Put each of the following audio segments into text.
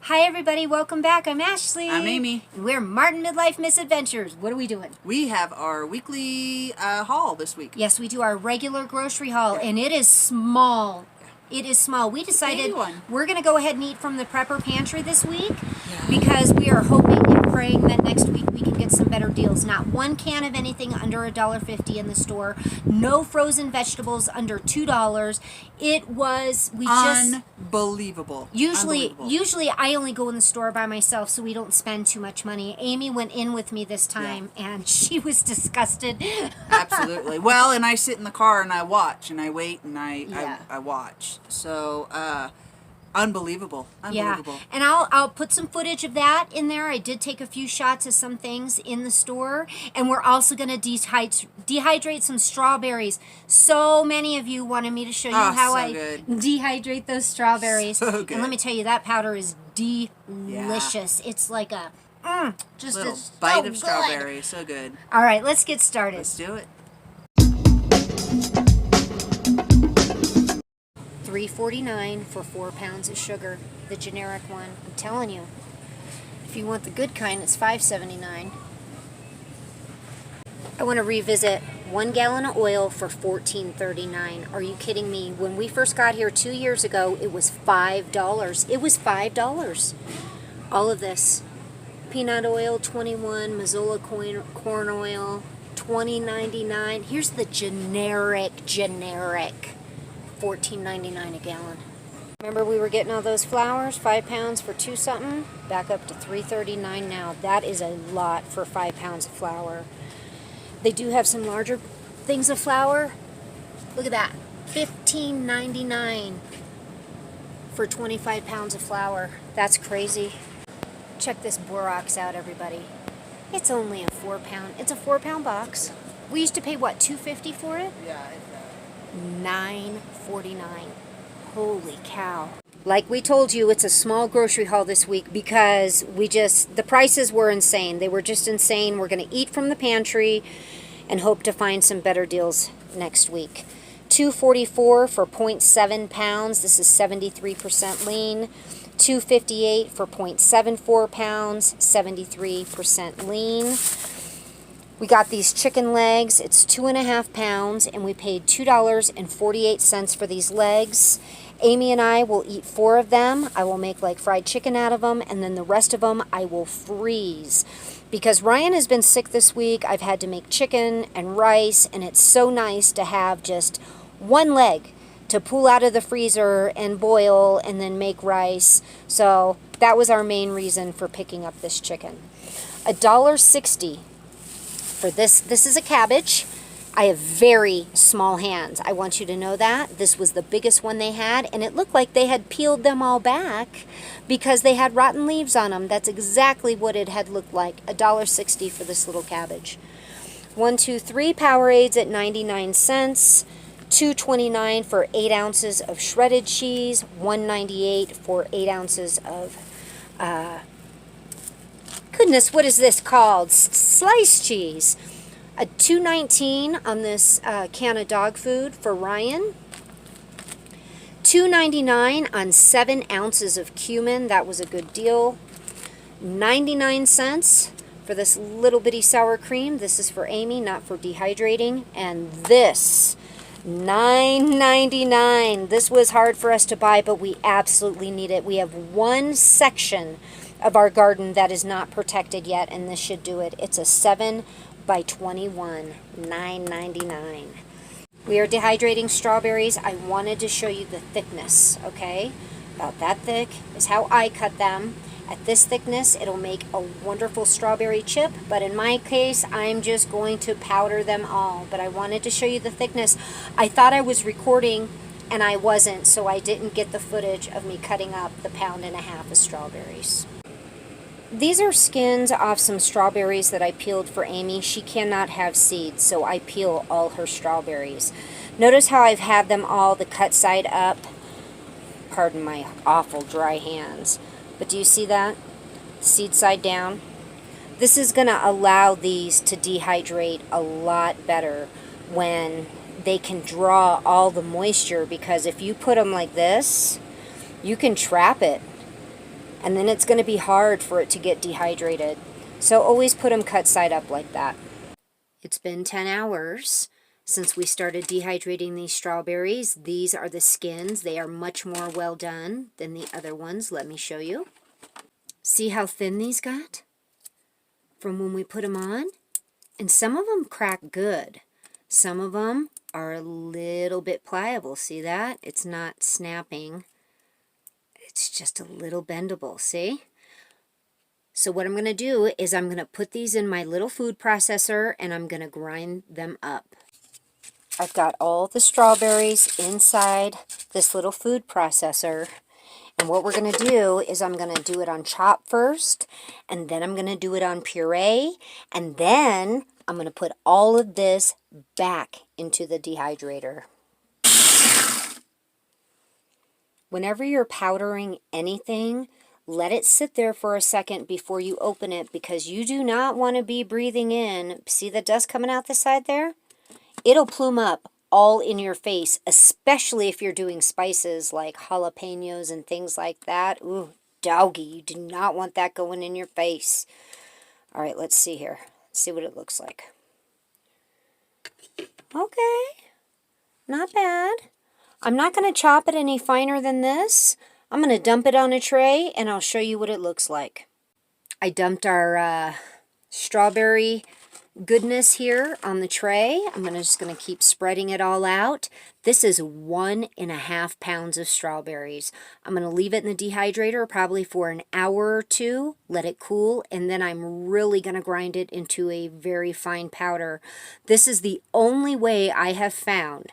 Hi everybody, welcome back. I'm Ashley. I'm Amy. And we're Martin Midlife Misadventures. What are we doing? We have our weekly haul this week. Yes, we do our regular grocery haul, and it is small. It is small. We decided we're going to go ahead and eat from the prepper pantry this week because we are hoping and praying that next week we can get some better deals. Not one can of anything under $1.50 in the store. No frozen vegetables under $2. It was unbelievable. Usually I only go in the store by myself so we don't spend too much money. Amy went in with me this time and she was disgusted. Absolutely. Well, and I sit in the car and I watch and I wait and I watch. So, unbeliberable. Yeah, and I'll put some footage of that in there. I did take a few shots of some things in the store, and we're also going to dehydrate some strawberries. So many of you wanted me to show you how I dehydrate those strawberries. So good. And let me tell you, that powder is delicious. Yeah. It's like a just little a bite of strawberry. So good. All right, let's get started. Let's do it. $3.49 for 4 pounds of sugar, the generic one. I'm telling you, if you want the good kind, it's $5.79. I want to revisit 1 gallon of oil for $14.39. Are you kidding me? When we first got here 2 years ago, it was $5. It was $5. All of this. Peanut oil, $21. Mazola corn oil, $20.99. Here's the generic. $14.99 a gallon. Remember we were getting all those flours, 5 pounds for 2 something, back up to $3.39 now. That is a lot for 5 pounds of flour. They do have some larger things of flour. Look at that, $15.99 for 25 pounds of flour. That's crazy. Check this borax out, everybody. It's only a 4 pound. It's a 4 pound box. We used to pay what, $2.50 for it? Yeah. $9.49. Holy cow. Like we told you, it's a small grocery haul this week because the prices were insane. They were just insane. We're going to eat from the pantry and hope to find some better deals next week. $2.44 for 0.7 pounds. This is 73% lean. $2.58 for 0.74 pounds. 73% lean. We got these chicken legs. It's 2.5 pounds, and we paid $2.48 for these legs. Amy and I will eat 4 of them. I will make like fried chicken out of them, and then the rest of them I will freeze. Because Ryan has been sick this week, I've had to make chicken and rice, and it's so nice to have just one leg to pull out of the freezer and boil and then make rice. So that was our main reason for picking up this chicken. $1.60. For this is a cabbage. I have very small hands. I want you to know that. This was the biggest one they had, and it looked like they had peeled them all back because they had rotten leaves on them. That's exactly what it had looked like. $1.60 for this little cabbage. 1, 2, 3 Powerades at 99 cents. $2.29 for 8 ounces of shredded cheese. $1.98 for 8 ounces of goodness, what is this called? Sliced cheese. A $2.19 on this can of dog food for Ryan. $2.99 on 7 ounces of cumin. That was a good deal. 99 cents for this little bitty sour cream. This is for Amy, not for dehydrating. And this, $9.99. This was hard for us to buy, but we absolutely need it. We have one section of our garden that is not protected yet, and this should do it. It's a 7 by 21, $9.99. We are dehydrating strawberries. I wanted to show you the thickness, okay? About that thick is how I cut them. At this thickness, it'll make a wonderful strawberry chip, but in my case, I'm just going to powder them all. But I wanted to show you the thickness. I thought I was recording, and I wasn't, so I didn't get the footage of me cutting up the 1.5 pounds of strawberries. These are skins off some strawberries that I peeled for Amy. She cannot have seeds, so I peel all her strawberries. Notice how I've had them all the cut side up. Pardon my awful dry hands. But do you see that? Seed side down. This is going to allow these to dehydrate a lot better when they can draw all the moisture, because if you put them like this, you can trap it. And then it's going to be hard for it to get dehydrated. So always put them cut side up like that. It's been 10 hours since we started dehydrating these strawberries. These are the skins. They are much more well done than the other ones. Let me show you. See how thin these got from when we put them on? And some of them crack good. Some of them are a little bit pliable. See that? It's not snapping. It's just a little bendable, see? So what I'm going to do is I'm going to put these in my little food processor and I'm going to grind them up. I've got all the strawberries inside this little food processor. And what we're going to do is I'm going to do it on chop first, and then I'm going to do it on puree, and then I'm going to put all of this back into the dehydrator. Whenever you're powdering anything, let it sit there for a second before you open it, because you do not want to be breathing in. See the dust coming out the side there? It'll plume up all in your face, especially if you're doing spices like jalapenos and things like that. Ooh, doggy, you do not want that going in your face. All right, let's see here. Let's see what it looks like. Okay, not bad. I'm not going to chop it any finer than this. I'm going to dump it on a tray, and I'll show you what it looks like. I dumped our strawberry goodness here on the tray. I'm just going to keep spreading it all out. This is 1.5 pounds of strawberries. I'm going to leave it in the dehydrator probably for an hour or two, let it cool, and then I'm really going to grind it into a very fine powder. This is the only way I have found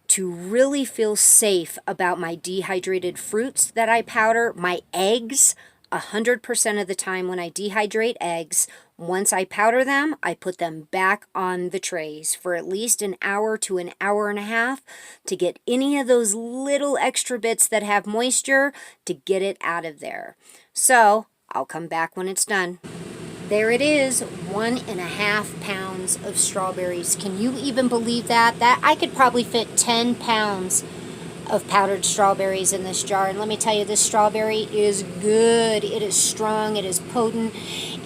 to really feel safe about my dehydrated fruits that I powder. My eggs, 100% of the time when I dehydrate eggs, once I powder them, I put them back on the trays for at least an hour to an hour and a half to get any of those little extra bits that have moisture, to get it out of there. So I'll come back when it's done. There it is, 1.5 pounds of strawberries. Can you even believe that? That I could probably fit 10 pounds of powdered strawberries in this jar. And let me tell you, this strawberry is good. It is strong. It is potent.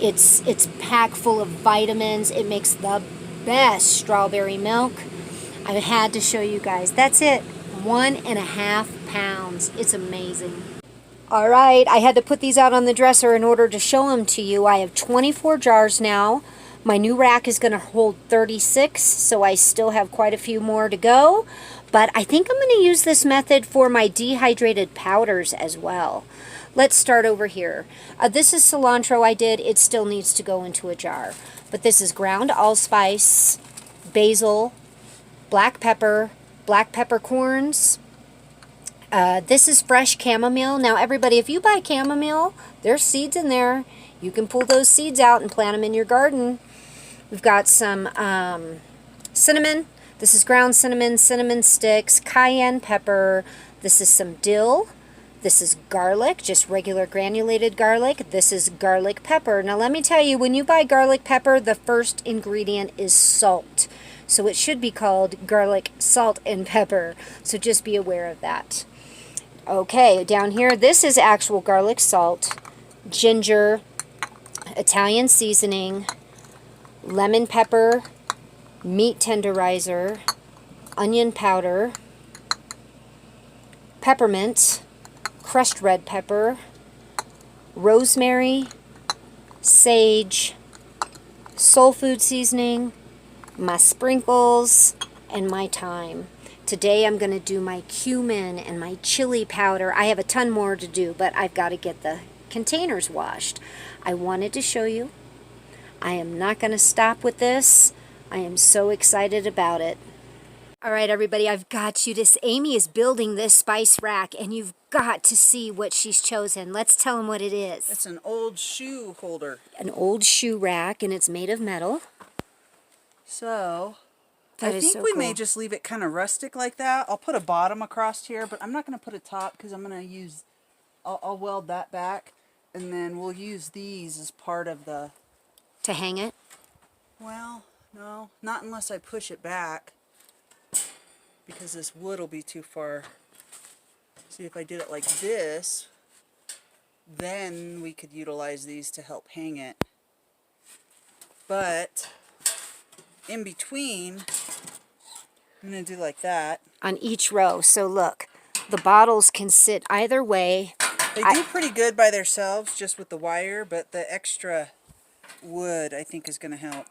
It's packed full of vitamins. It makes the best strawberry milk. I had to show you guys. That's it. 1.5 pounds. It's amazing. All right, I had to put these out on the dresser in order to show them to you. I have 24 jars now. My new rack is going to hold 36, so I still have quite a few more to go. But I think I'm going to use this method for my dehydrated powders as well. Let's start over here. This is cilantro I did. It still needs to go into a jar. But this is ground allspice, basil, black peppercorns. This is fresh chamomile. Now everybody, if you buy chamomile, there's seeds in there. You can pull those seeds out and plant them in your garden. We've got some cinnamon. This is ground cinnamon, cinnamon sticks, cayenne pepper. This is some dill. This is garlic, just regular granulated garlic. This is garlic pepper. Now let me tell you, when you buy garlic pepper, the first ingredient is salt. So it should be called garlic, salt, and pepper. So just be aware of that. Okay, down here, this is actual garlic salt, ginger, Italian seasoning, lemon pepper, meat tenderizer, onion powder, peppermint, crushed red pepper, rosemary, sage, soul food seasoning, my sprinkles, and my thyme. Today I'm going to do my cumin and my chili powder. I have a ton more to do, but I've got to get the containers washed. I wanted to show you. I am not going to stop with this. I am so excited about it. All right, everybody, I've got you. Amy is building this spice rack, and you've got to see what she's chosen. Let's tell them what it is. It's an old shoe holder. An old shoe rack, and it's made of metal. So That I is think so we cool. may just leave it kind of rustic like that. I'll put a bottom across here, but I'm not going to put a top because I'm going to use, I'll weld that back, and then we'll use these as part of the... To hang it? Well, no, not unless I push it back, because this wood will be too far. See, if I did it like this, then we could utilize these to help hang it. But in between, I'm going to do like that. On each row. So look, the bottles can sit either way. They do pretty good by themselves just with the wire, but the extra wood I think is going to help.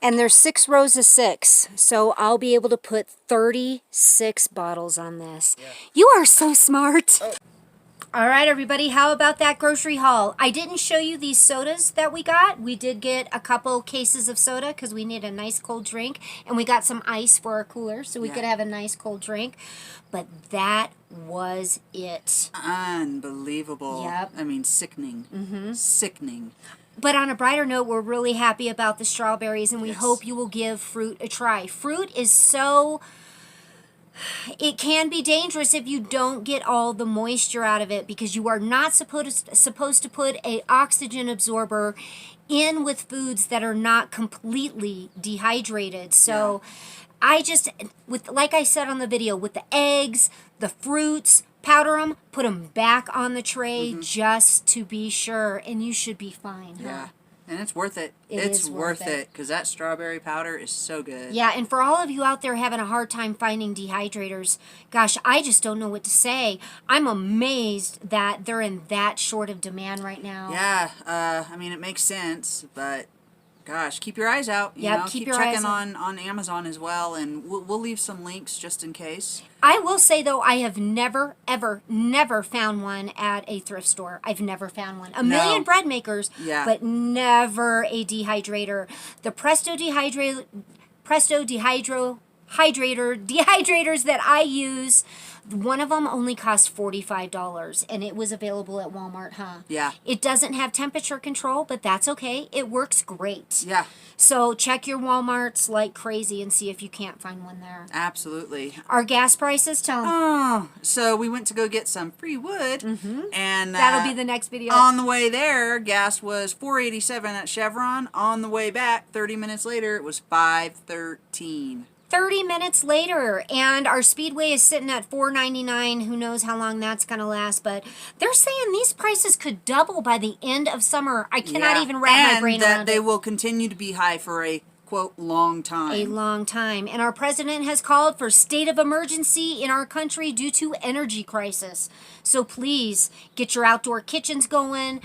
And there's 6 rows of 6, so I'll be able to put 36 bottles on this. Yeah. You are so smart. Oh. All right, everybody, how about that grocery haul? I didn't show you these sodas that we got. We did get a couple cases of soda because we need a nice cold drink, and we got some ice for our cooler so we could have a nice cold drink. But that was it. Unbelievable. Yep. I mean, sickening. Mm-hmm. Sickening. But on a brighter note, we're really happy about the strawberries, and we hope you will give fruit a try. Fruit is so... It can be dangerous if you don't get all the moisture out of it, because you are not supposed to put an oxygen absorber in with foods that are not completely dehydrated. So I just, like I said on the video, with the eggs, the fruits, powder them, put them back on the tray just to be sure, and you should be fine. Yeah. Huh? And it's worth it. It's worth it because that strawberry powder is so good. Yeah, and for all of you out there having a hard time finding dehydrators, gosh, I just don't know what to say. I'm amazed that they're in that short of demand right now. Yeah, I mean, it makes sense, but gosh, keep your eyes out. You know, keep keep your checking eyes on Amazon as well, and we'll leave some links just in case. I will say, though, I have never, ever, never found one at a thrift store. I've never found one. A million bread makers, but never a dehydrator. The dehydrators that I use, one of them only cost $45, and it was available at Walmart, huh? Yeah. It doesn't have temperature control, but that's okay. It works great. Yeah. So check your Walmarts like crazy and see if you can't find one there. Absolutely. Our gas prices, tell them. Oh, so we went to go get some free wood, and that'll be the next video. On the way there, gas was $4.87 at Chevron. On the way back, 30 minutes later, it was $5.13. 30 minutes later, and our Speedway is sitting at $4.99. Who knows how long that's going to last, but they're saying these prices could double by the end of summer. I cannot even wrap my brain around it. And that they will continue to be high for a, quote, long time. A long time. And our president has called for state of emergency in our country due to energy crisis. So please, get your outdoor kitchens going,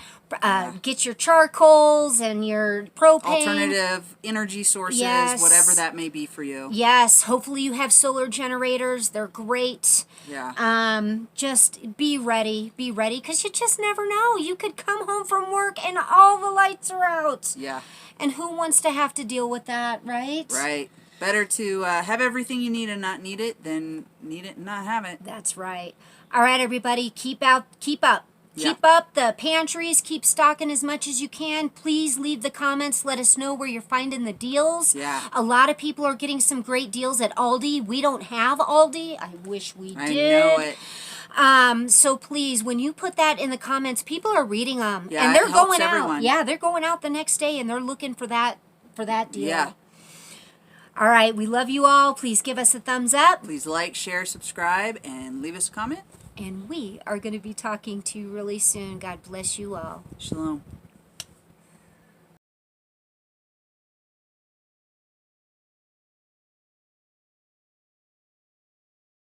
get your charcoals and your propane. Alternative energy sources, whatever that may be for you. Yes, hopefully you have solar generators. They're great. Yeah. Just be ready, because you just never know. You could come home from work and all the lights are out. Yeah. And who wants to have to deal with that, right? Right. Better to have everything you need and not need it than need it and not have it. That's right. All right, everybody, keep up. Keep up the pantries. Keep stocking as much as you can. Please leave the comments. Let us know where you're finding the deals. Yeah. A lot of people are getting some great deals at Aldi. We don't have Aldi. I wish we did. I know it. So please, when you put that in the comments, people are reading them. Yeah, and they're it helps going everyone. out. Yeah, they're going out the next day and they're looking for that deal. Yeah. All right, we love you all. Please give us a thumbs up. Please like, share, subscribe, and leave us a comment. And we are going to be talking to you really soon. God bless you all. Shalom.